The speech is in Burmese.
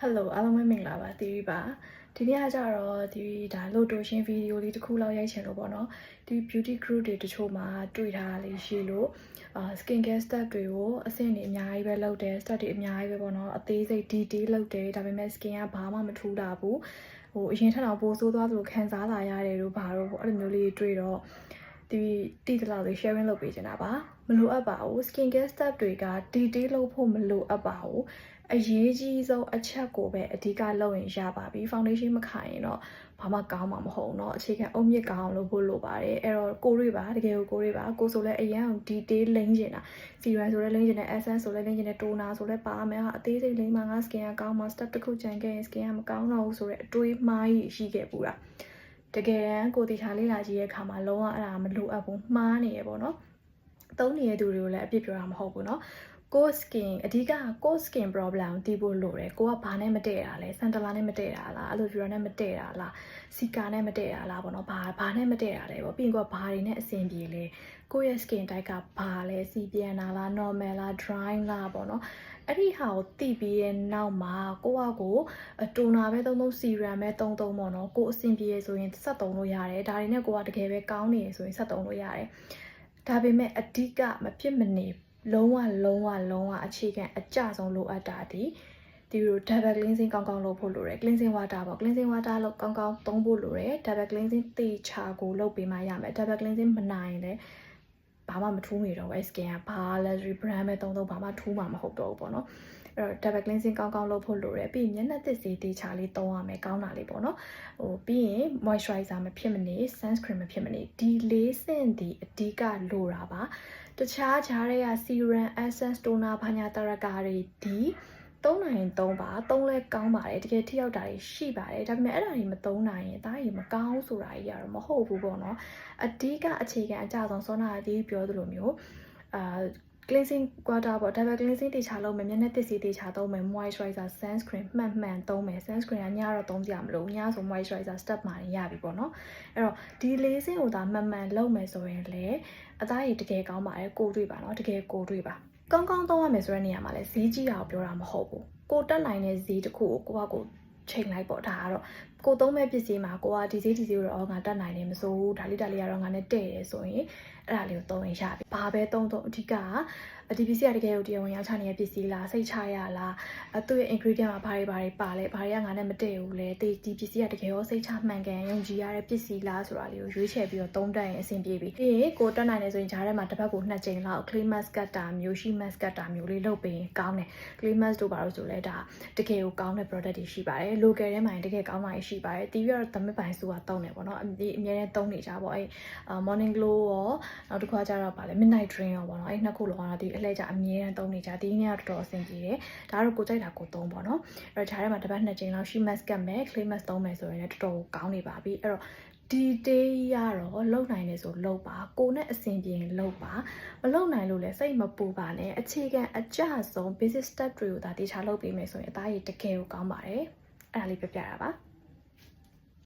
Hello အားလုံးပဲမင်္ဂလာပါတီရီပါဒီနေ့ကကြတော့ဒီဒါလို့တိုရှင်ဗီဒီယိုလေးတစ်ခုလောက်ရိုက်ချင်လို့ပေါ့နော်ဒီ beauty group တွေတချို့မှာတွေ့ထားလေးရှိလို့skin care step တွေကိုအဆင့်တွေအများကြီးပဲလုပ်တယ် step တွေအများကြီးပဲပေါ့နော်အသေးစိတ် detail လုပ်တယ်ဒါပေမဲ့ skin ကဘာမှမထူးတာဘူးဟိုအရင်ထက်တော့ပိုဆိုးသွားသလိုခံစားလာရတယ်လို့ဘာလို့ပေါ့အဲ့လိုမျိုးလေးတွေ့တော့ဒီတိတလောက်လေး sharing လုပ်ပေးချင်တာပါမလိုအပ်ပါဘူး skin care step တွေက detail လုပ်ဖို့မလိုအပ်ပါဘူးအရေးကြီးဆုံးအချက်ကိုပဲအဓိကလုပ်ရင်ရပါပြီ foundation မခါရင်တော့ဘာမှကောင်းမှာမဟုတ်ဘူးเนาะအခြေခံအုတ်မြစ်ကောင်းလို့ဖို့လိုပါတယ်အဲ့တော့ကိုတွေပါတကယ်ကိုတွေပါကိုဆိုလဲအရန် detail လိမ့်ချင်တာ serum ဆိုလဲလိမ့်ချင်တယ် essence ဆိုလဲလိမ့်ချင်တယ် toner ဆိုလဲပါမယ်ဟာအသေးစိတ်လိမ့်မှာငါ skin ကကောင်းမှာ step တစ်ခုကြံခဲ့ရင် skin ကမကောင်းတော့ဘူးဆိုတော့အတွေးမှားကြီးရှိခဲ့ပူတာတကယ်တမ်းကိုတီချာလေးလာကြည့်ရဲ့အခါမှာလုံးဝအဲ့ဒါမလိုအပ်ဘူးမှားနေရပေါ့เนาะသုံးနေတဲ့သူတွေကိုလည်းအပြစ်ပြောတာမဟုတ်ဘူးเนาะကို skin အဓိကကို skin problem တည်ဖို့လိုတယ်ကိုကဘာနဲ့မတည့်တာလဲစန်တလာနဲ့မတည့်တာလားအဲ့လိုပြောနဲ့မတည့်တာလားစီကာနဲ့မတည့်တာလားပေါ့နော်ဘာနဲ့မတည့်တာလဲပေါ့ပြီးရင်ကိုကဘာတွေနဲ့အဆင်ပြေလဲကိုရဲ့ skin type ကဘာလဲစီပြန်တာလား normal လား dry လားပေါ့နော်အဲ့ဒီဟာကိုသိပြီးရဲ့နောက်မှာကိုတိုနာပဲသုံး serum ပဲသုံးပေါ့နော်ကိုအဆင်ပြေရဆိုရင်ဆက်သုံးလို့ရတယ်ဒါတွေနဲ့ကိုကတကယ်ပဲကောင်းနေရဆိုရင်ဆက်သုံးလို့ရတယ်ဒါပေမဲ့အဓိကမဖြစ်မနေလုံးဝအခြေခံအကျဆုံးလိုအပ်တာဒီလို double cleansing ကောင်းကောင်းလုပ်ဖို့လိုတယ် cleansing water ပေါ့ cleansing water လို့ကောင်းကောင်းသုံးဖို့လိုတယ် double cleansing တေချာကိုလုပ်ပေးမှရမယ် double cleansing မနိုင်လည်းဘာမှမထူးနေတော့ဘူး skin ကဘာ luxury brand ပဲသုံးဘာမှထူးမှာမဟုတ်တော့ဘူးပေါ့နော်အဲ့တော့ double cleansing ကောင်းကောင်းလုပ်ဖို့လိုတယ်ပြီးရင်မျက်နှာသစ်စေးတေချာလေးသုံးရမယ်ကောင်းတာလေးပေါ့နော်ပြီးရင် moisturizer မဖြစ်မနေ sunscreen မဖြစ်မနေဒီလေးဆင့်ဒီအဓိကလိုတာပါတခြားခြားတွေက serum essence toner ဘာညာတရကာတွေဒီသုံးနိုင်ရင်သုံးပါသုံးလဲကောင်းပါတယ်တကယ်ထိရောက်တာတွေရှိပါတယ်ဒါပေမဲ့အဲ့ဒါတွေမသုံးနိုင်ရင်ဒါတွေမကောင်းဆိုတာကြီးကတော့မဟုတ်ဘူးပေါ့နော်အဓိကအခြေခံအကြဆုံးစောနာတီးပြောသလိုမျိုးcleansing water ပေါ့ double cleansing တေချာလုပ်မယ်မျက်နှာသစ်စီတေချာသုံးမယ် moisturizer sunscreen မှန်သုံးမယ် sunscreen ကညတော့သုံးကြမလို့ညဆို moisturizer step မှာရပြီပေါ့နော်အဲ့တော့ဒီလေးစင်းကိုဒါမှန်လုပ်မယ်ဆိုရင်လေအသားရည်တကယ်ကောင်းပါတယ်ကိုတွေ့ပါနော်တကယ်ကိုတွေ့ပါကောင်းသုံးရမယ်ဆိုတဲ့နေရာမှာလဲဈေးကြီးတာကိုပြောတာမဟုတ်ဘူးကိုတက်နိုင်တဲ့ဈေးတစ်ခုကိုကိုချိန်လိုက်ပေါ့ဒါကတော့ကိုသုံးမဲ့ပစ္စည်းမှာကိုကဒီဈေးကိုတော့ငါတက်နိုင်တယ်မစိုးဘူးဒါလေးကတော့ငါနဲ့တဲ့တယ်ဆိုရင်အဲ့ဒါလေးကိုသုံးရင်ရပြီဘာပဲသုံးအဓိကဒီပစ္စည်းကတကယ်ကိုတရားဝင်ရောက်ချနေတဲ့ပစ္စည်းလားစိတ်ချရလားသူ့ရဲ့ ingredient မှာဘာတွေပါလဲဘာတွေကငါနဲ့မတည့်ဘူးလဲဒီပစ္စည်းကတကယ်ရောစိတ်ချမှန်ကန်ယုံကြည်ရတဲ့ပစ္စည်းလားဆိုတာလေးကိုရွေးချယ်ပြီးတော့သုံးတတ်ရင်အဆင်ပြေပြီပြီးရင်ကိုတက်နိုင်တယ်ဆိုရင်ဂျားထဲမှာတစ်ပတ်ကို2ကြိမ်လောက် clay mask ကတ်တာမျိုးရှိ mask ကတ်တာမျိုးလေးလုပ်ပေးရင်ကောင်းတယ် clay mask တို့ပါလို့ဆိုလဲဒါတကယ်ကိုကောင်းတဲ့ product တွေရှိပါတယ် local ထဲမှာတကယ်ကောင်းတာရှိပါတယ်တီးပြီးတော့သမစ်ပိုင်စုကသုံးတယ်ပေါ့နော်အများနဲ့သုံးနေကြပေါ့အဲ့ morning glow ရောနောက်တစ်ခါကျတော့ဗာလဲ midnight dream ရောပေါ့နော်အဲ့နှစ်ခုလုံးကတော့ဒီအလှည့်ကျအမြဲတမ်းသုံးနေကြဒီနေ့ကတော့တော်တော်အဆင်ပြေတယ်ဒါကတော့ကိုကြိုက်တာကိုသုံးပေါ့နော်အဲ့တော့ဂျားထဲမှာတစ်ပတ်2ကြိမ်လောက်ရှိ mask ကတ်မယ် clay mask သုံးမယ်ဆိုရင်လည်းတော်တော်ကောင်းနေပါပြီအဲ့တော့ဒီ day ရတော့လုံနိုင်တယ်ဆိုလုံပါကိုနဲ့အဆင်ပြေရင်လုံပါမလုံနိုင်လို့လည်းစိတ်မပူပါနဲ့အခြေခံအကျဆုံး basic step တွေကိုဒါတေချာလုပ်ပေးမယ်ဆိုရင်အသားရည်တကယ်ကိုကောင်းပါတယ်အဲ့ဒါလေးပြပြတာပါ